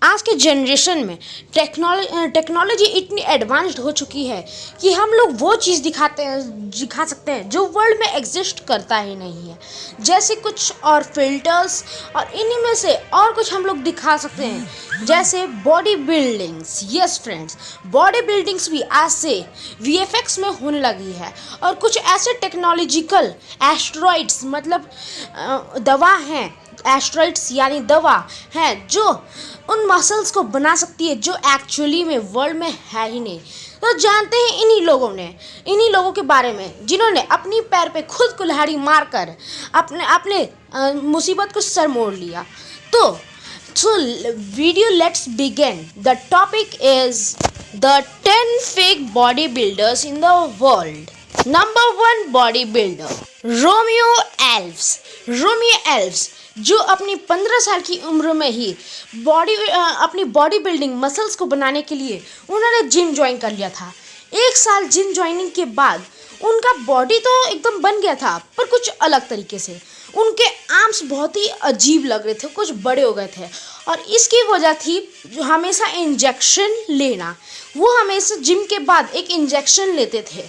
आज के जनरेशन में टेक्नोलॉजी इतनी एडवांस्ड हो चुकी है कि हम लोग वो चीज़ दिखा सकते हैं जो वर्ल्ड में एग्जिस्ट करता ही नहीं है। जैसे कुछ और फिल्टर्स और इन्हीं में से और कुछ हम लोग दिखा सकते हैं, जैसे body buildings. Yes friends, body buildings भी आज से वीएफएक्स में होने लगी है और कुछ ऐसे टेक्नोलॉजिकल एस्ट्रॉइड्स मतलब दवा हैं, एस्ट्रॉइड्स यानी दवा हैं जो उन मसल्स को बना सकती है जो एक्चुअली में वर्ल्ड में है ही नहीं। तो जानते हैं इन्हीं लोगों के बारे में जिन्होंने अपनी पैर पे खुद कुल्हाड़ी मारकर अपने मुसीबत को सर मोड़ लिया। तो video let's begin. The topic is the 10 fake body builders in the world. Number 1 body builder Romeo elves जो अपनी 15 साल की उम्र में ही अपनी बॉडी बिल्डिंग मसल्स को बनाने के लिए उन्होंने जिम ज्वाइन कर लिया था। 1 साल जिम ज्वाइनिंग के बाद उनका बॉडी तो एकदम बन गया था, पर कुछ अलग तरीके से। उनके आर्म्स बहुत ही अजीब लग रहे थे, कुछ बड़े हो गए थे और इसकी वजह थी हमेशा इंजेक्शन लेना। वो हमेशा जिम के बाद एक इंजेक्शन लेते थे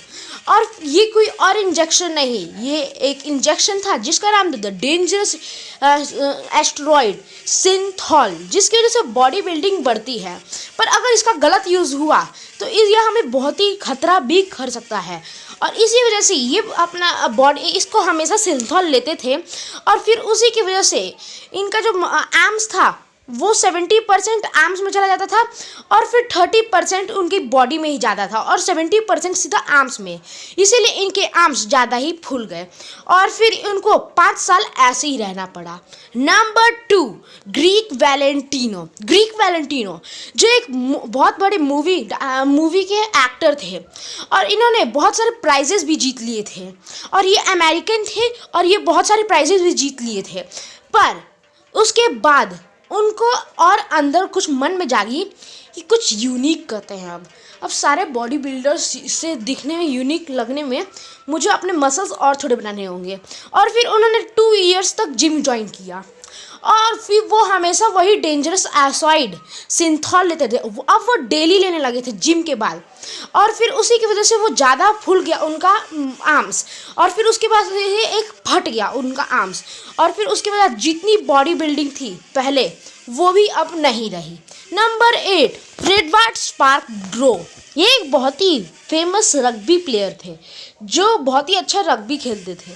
और ये कोई और इंजेक्शन नहीं, ये एक इंजेक्शन था जिसका नाम था द डेंजरस एस्टेरॉइड सिंथॉल, जिसकी वजह से बॉडी बिल्डिंग बढ़ती है। पर अगर इसका गलत यूज़ हुआ तो यह हमें बहुत ही खतरा भी कर सकता है और इसी वजह से ये अपना बॉडी इसको हमेशा सिंथॉल लेते थे और फिर उसी की वजह से इनका जो आर्म्स था वो 70% आर्म्स में चला जाता था और फिर 30% उनकी बॉडी में ही जाता था और 70% सीधा आर्म्स में। इसीलिए इनके आर्म्स ज़्यादा ही फूल गए और फिर उनको 5 साल ऐसे ही रहना पड़ा। नंबर 2 ग्रीक वैलेंटिनो जो एक बहुत बड़े मूवी के एक्टर थे और इन्होंने बहुत सारे प्राइजेस भी जीत लिए थे और ये अमेरिकन थे और ये बहुत सारे प्राइजेस भी जीत लिए थे। पर उसके बाद उनको और अंदर कुछ मन में जागी कि कुछ यूनिक करते हैं। अब सारे बॉडी बिल्डर्स से दिखने में यूनिक लगने में मुझे अपने मसल्स और थोड़े बनाने होंगे और फिर उन्होंने 2 इयर्स तक जिम ज्वाइन किया और फिर वो हमेशा वही डेंजरस एस्ट्रॉइड सिंथॉल लेते थे। अब वो डेली लेने लगे थे जिम के बाद और फिर उसी की वजह से वो ज़्यादा फूल गया उनका आर्म्स और फिर उसके बाद एक फट गया उनका आर्म्स और फिर उसके बाद जितनी बॉडी बिल्डिंग थी पहले वो भी अब नहीं रही। नंबर 8 फ्रेडवर्ड स्पार्कडो, ये एक बहुत ही फेमस रग्बी प्लेयर थे जो बहुत ही अच्छा रग्बी खेलते थे।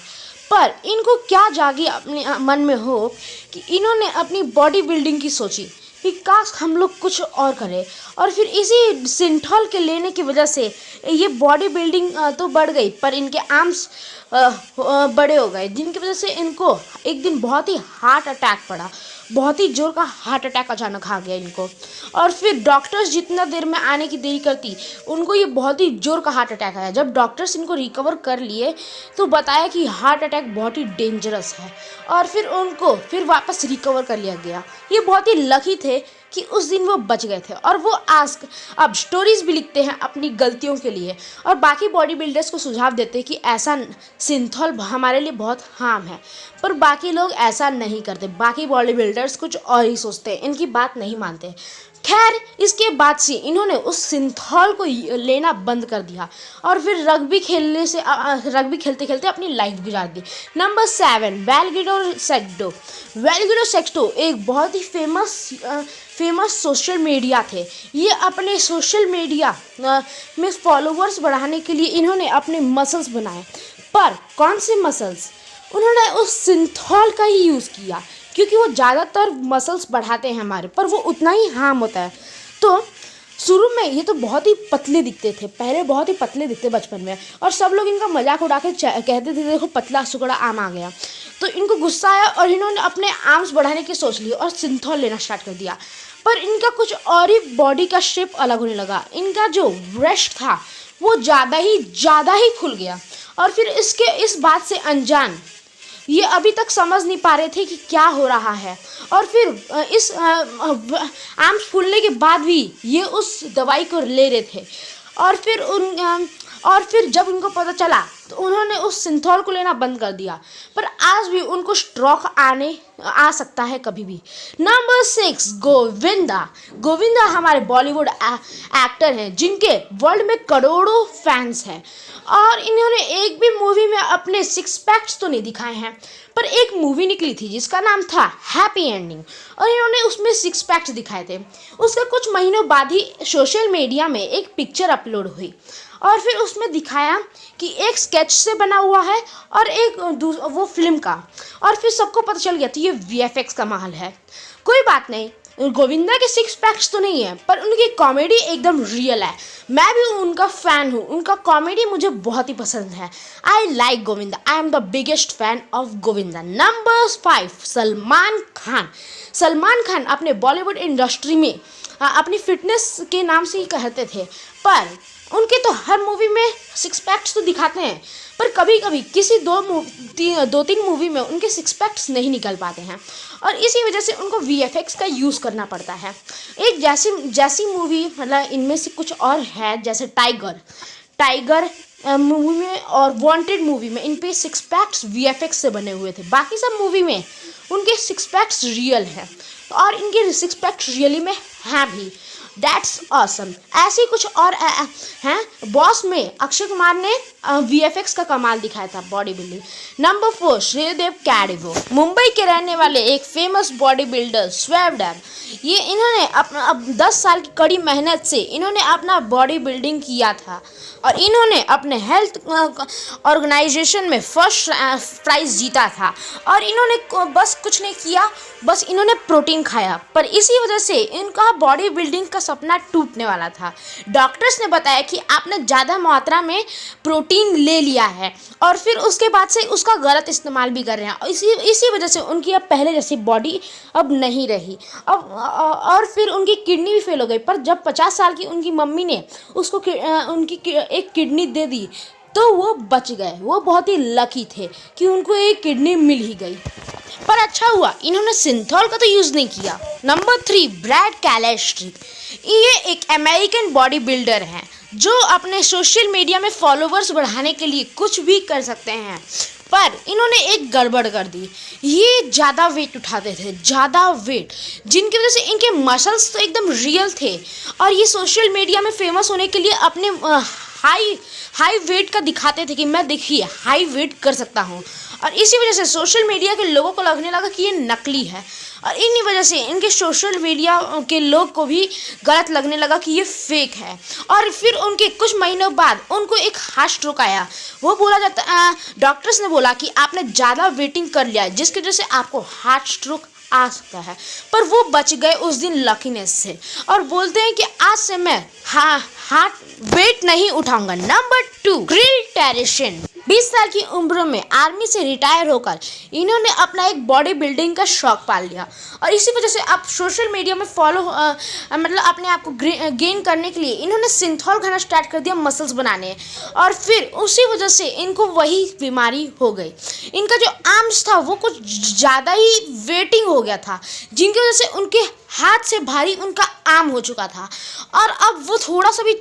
पर इनको क्या जागी अपने मन में हो कि इन्होंने अपनी बॉडी बिल्डिंग की सोची कि काश हम लोग कुछ और करें और फिर इसी सिंथॉल के लेने की वजह से ये बॉडी बिल्डिंग तो बढ़ गई पर इनके आर्म्स बड़े हो गए, जिनकी वजह से इनको एक दिन बहुत ही हार्ट अटैक पड़ा। बहुत ही जोर का हार्ट अटैक अचानक आ गया इनको और फिर डॉक्टर्स जितना देर में आने की देरी करती उनको ये बहुत ही जोर का हार्ट अटैक आया। जब डॉक्टर्स इनको रिकवर कर लिए तो बताया कि हार्ट अटैक बहुत ही डेंजरस है और फिर उनको फिर वापस रिकवर कर लिया गया। ये बहुत ही लकी थे कि उस दिन वो बच गए थे और वो अब स्टोरीज भी लिखते हैं अपनी गलतियों के लिए और बाकी बॉडी बिल्डर्स को सुझाव देते हैं कि ऐसा सिंथॉल हमारे लिए बहुत हार्म है। पर बाकी लोग ऐसा नहीं करते, बाकी बॉडी बिल्डर्स कुछ और ही सोचते हैं, इनकी बात नहीं मानते। खैर इसके बाद से इन्होंने उस सिंथॉल को लेना बंद कर दिया और फिर रग्बी खेलते खेलते अपनी लाइफ गुजार दी। नंबर 7 वेलगिडो सेक्टो एक बहुत ही फेमस सोशल मीडिया थे। ये अपने सोशल मीडिया में फॉलोअर्स बढ़ाने के लिए इन्होंने अपने मसल्स बनाए। पर कौन से मसल्स? उन्होंने उस सिंथॉल का ही यूज़ किया क्योंकि वो ज़्यादातर मसल्स बढ़ाते हैं हमारे, पर वो उतना ही हार्म होता है। तो शुरू में ये तो बहुत ही पतले दिखते थे, पहले बहुत ही पतले दिखते बचपन में और सब लोग इनका मजाक उड़ा के कहते थे देखो पतला सुगड़ा आम आ गया। तो इनको गुस्सा आया और इन्होंने अपने आर्म्स बढ़ाने की सोच ली और सिंथॉल लेना स्टार्ट कर दिया। पर इनका कुछ और ही बॉडी का शेप अलग होने लगा। इनका जो ब्रेस्ट था वो ज़्यादा ही फूल गया और फिर इस बात से अनजान ये अभी तक समझ नहीं पा रहे थे कि क्या हो रहा है और फिर इस आर्म्स फूलने के बाद भी ये उस दवाई को ले रहे थे और फिर जब उनको पता चला तो उन्होंने उस सिंथॉल को लेना बंद कर दिया, पर आज भी उनको स्ट्रोक आ सकता है कभी भी। नंबर 6, गोविंदा। गोविंदा हमारे बॉलीवुड एक्टर हैं जिनके वर्ल्ड में करोड़ों फैंस हैं, और इन्होंने एक भी मूवी में अपने सिक्स पैक्स तो नहीं दिखाए हैं, पर एक मूवी निकली थी जिसका नाम था हैप्पी एंडिंग, और इन्होंने उसमें सिक्स पैक्स दिखाए थे। उसके कुछ महीनों बाद ही सोशल मीडिया में एक पिक्चर अपलोड हुई, और फिर उसमें दिखाया कि एक स्केच से बना हुआ है और एक वो फिल्म का, और फिर सबको पता चल गया था ये VFX का माल है। कोई बात नहीं, गोविंदा के सिक्स पैक्स तो नहीं है, पर उनकी कॉमेडी एकदम रियल है। मैं भी उनका फ़ैन हूँ, उनका कॉमेडी मुझे बहुत ही पसंद है। I like Govinda, I am the biggest fan of Govinda. Number 5, Salman Khan. Salman Khan अपने बॉलीवुड इंडस्ट्री में अपनी फिटनेस के नाम से ही कहते थे, पर उनके तो हर मूवी में सिक्स पैक्स तो दिखाते हैं, पर कभी कभी किसी दो तीन मूवी में उनके सिक्स पैक्स नहीं निकल पाते हैं, और इसी वजह से उनको VFX का यूज़ करना पड़ता है। एक जैसी मूवी, मतलब इनमें से कुछ और है, जैसे टाइगर मूवी में और वांटेड मूवी में इन पे सिक्स पैक्स VFX से बने हुए थे। बाकी सब मूवी में उनके सिक्स पैक्स रियल हैं, और इनके सिक्स पैक्स रियली में हैं भी। That's awesome. ऐसे कुछ और हैं। बॉस में अक्षय कुमार ने VFX का कमाल दिखाया था, body building. Number 4, Shridev Kadivo. Mumbai के रहने वाले एक फेमस बॉडी बिल्डर स्वेवडर, ये इन्होंने अब 10 साल की कड़ी मेहनत से इन्होंने अपना बॉडी बिल्डिंग किया था, और इन्होंने अपने हेल्थ ऑर्गेनाइजेशन में फर्स्ट प्राइज़ जीता था। और इन्होंने बस कुछ नहीं किया, बस इन्होंने प्रोटीन खाया, पर इसी वजह से इनका बॉडी बिल्डिंग का सपना टूटने वाला था। डॉक्टर्स ने बताया कि आपने ज़्यादा मात्रा में प्रोटीन ले लिया है, और फिर उसके बाद से उसका गलत इस्तेमाल भी कर रहे हैं, इसी वजह से उनकी अब पहले जैसी बॉडी अब नहीं रही। अब और फिर उनकी किडनी भी फेल हो गई, पर जब 50 साल की उनकी मम्मी ने उसको उनकी एक किडनी दे दी, तो वो बच गए। वो बहुत ही लकी थे कि उनको एक किडनी मिल ही गई, पर अच्छा हुआ इन्होंने सिंथॉल का तो यूज़ नहीं किया। Number 3, Brad Castleberry. ये एक अमेरिकन बॉडी बिल्डर हैं जो अपने सोशल मीडिया में फॉलोवर्स बढ़ाने के लिए कुछ भी कर सकते हैं, पर इन्होंने एक गड़बड़ कर दी। ये ज़्यादा वेट उठाते थे, ज़्यादा वेट, जिनकी वजह से इनके मसल्स तो एकदम रियल थे, और ये सोशल मीडिया में फेमस होने के लिए अपने हाई वेट का दिखाते थे कि मैं देखिए हाई वेट कर सकता हूँ, और इसी वजह से सोशल मीडिया के लोगों को लगने लगा कि ये नकली है, और इन्हीं वजह से इनके सोशल मीडिया के लोग को भी गलत लगने लगा कि ये फेक है। और फिर उनके कुछ महीनों बाद उनको एक हार्ट स्ट्रोक आया। वो बोला जाता, डॉक्टर्स ने बोला कि आपने ज़्यादा वेटिंग कर लिया है, जिसकी वजह से आपको हार्ट स्ट्रोक आ सकता है, पर वो बच गए उस दिन लकीनेस से, और बोलते हैं कि आज से मैं हार्ट वेट नहीं उठाऊंगा। Number 2, grill टेरिशन। 20 साल की उम्र में आर्मी से रिटायर होकर इन्होंने अपना एक बॉडी बिल्डिंग का शौक पाल लिया, और इसी वजह से आप सोशल मीडिया में मतलब अपने आप को गेन करने के लिए इन्होंने सिंथॉल खाना स्टार्ट कर दिया, मसल्स बनाने, और फिर उसी वजह से इनको वही बीमारी हो गई। इनका जो आर्म्स था वो कुछ ज़्यादा ही वेटिंग हो गया था, जिनकी वजह से उनके हाथ से भारी उनका आर्म हो चुका था, और अब वो थोड़ा सा भी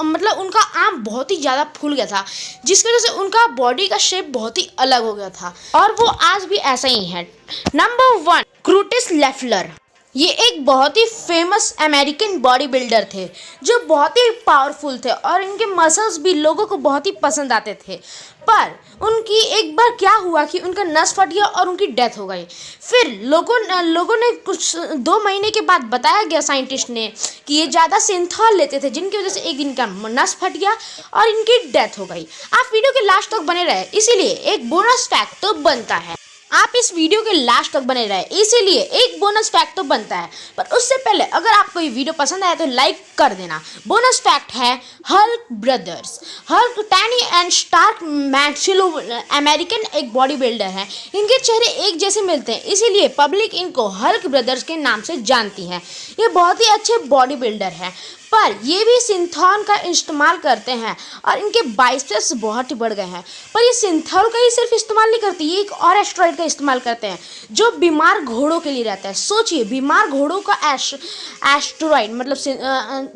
मतलब उनका आर्म बहुत ही ज़्यादा फूल गया था, जिसकी वजह से उनका बॉडी का शेप बहुत ही अलग हो गया था, और वो आज भी ऐसा ही है। नंबर 1, क्रूटिस लेफलर। ये एक बहुत ही फेमस अमेरिकन बॉडी बिल्डर थे जो बहुत ही पावरफुल थे, और इनके मसल्स भी लोगों को बहुत ही पसंद आते थे, पर उनकी एक बार क्या हुआ कि उनका नस फट गया और उनकी डेथ हो गई। फिर लोगों ने कुछ 2 महीने के बाद बताया गया साइंटिस्ट ने कि ये ज़्यादा सिंथॉल लेते थे, जिनकी वजह से एक दिन का नस फट गया और इनकी डेथ हो गई। आप वीडियो के लास्ट तक बने रहे, इसीलिए एक बोनस फैक्ट तो बनता है। आप इस वीडियो के लास्ट तक बने रहे, इसीलिए एक बोनस फैक्ट तो बनता है, पर उससे पहले अगर आपको ये वीडियो पसंद आया तो लाइक कर देना। बोनस फैक्ट है हल्क ब्रदर्स। हल्क टैनी एंड स्टार्क मैक्सिलो अमेरिकन एक बॉडी बिल्डर हैं। इनके चेहरे एक जैसे मिलते हैं, इसीलिए पब्लिक इनको हल्क ब्रदर्स के नाम से जानती है। ये बहुत ही अच्छे बॉडी बिल्डर हैं, पर ये भी सिंथॉल का इस्तेमाल करते हैं, और इनके बाइसेप्स बहुत ही बढ़ गए हैं। पर ये सिंथॉल का ही सिर्फ इस्तेमाल नहीं करती, ये एक और एस्टेरॉयड का इस्तेमाल करते हैं जो बीमार घोड़ों के लिए रहता है। सोचिए, बीमार घोड़ों का एस्टेरॉइड मतलब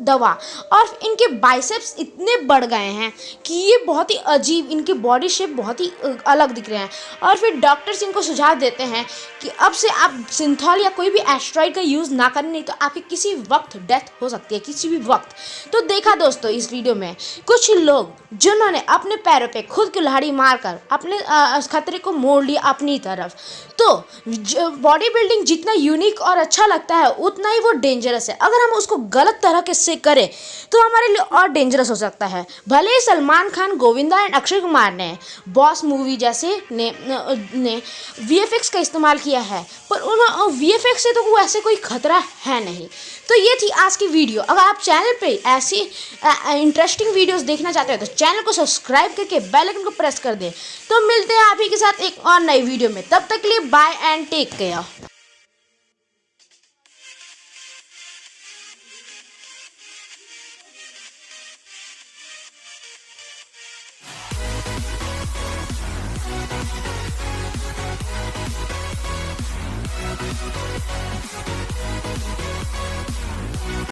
दवा, और इनके बाइसेप्स इतने बढ़ गए हैं कि ये बहुत ही अजीब, इनकी बॉडी शेप बहुत ही अलग दिख रहे हैं। और फिर डॉक्टर्स इनको सुझाव देते हैं कि अब से आप सिंथॉल या कोई भी एस्टेरॉइड का यूज़ ना करें, नहीं तो आपकी किसी वक्त डेथ हो सकती है, किसी भी वक्त। तो देखा दोस्तों इस वीडियो में कुछ लोग जिन्होंने अपने पैरों पे खुद कुल्हाड़ी मारकर अपने खतरे को मोड़ लिया अपनी तरफ। तो बॉडी बिल्डिंग जितना यूनिक और अच्छा लगता है उतना ही वो डेंजरस है। अगर हम उसको गलत तरह के से करें तो हमारे लिए और डेंजरस हो सकता है। भले ही सलमान खान, गोविंदा एंड अक्षय कुमार ने बॉस मूवी जैसे ने वीएफएक्स का इस्तेमाल किया है, पर उन वीएफएक्स से तो वो ऐसे कोई खतरा है नहीं। तो ये थी आज की वीडियो। अगर आप चैनल पे ऐसी इंटरेस्टिंग वीडियोस देखना चाहते हो तो चैनल को सब्सक्राइब करके बेल आइकन को प्रेस कर दें। तो मिलते हैं आप ही के साथ एक और नई वीडियो में, तब तक के लिए बाय एंड टेक केयर।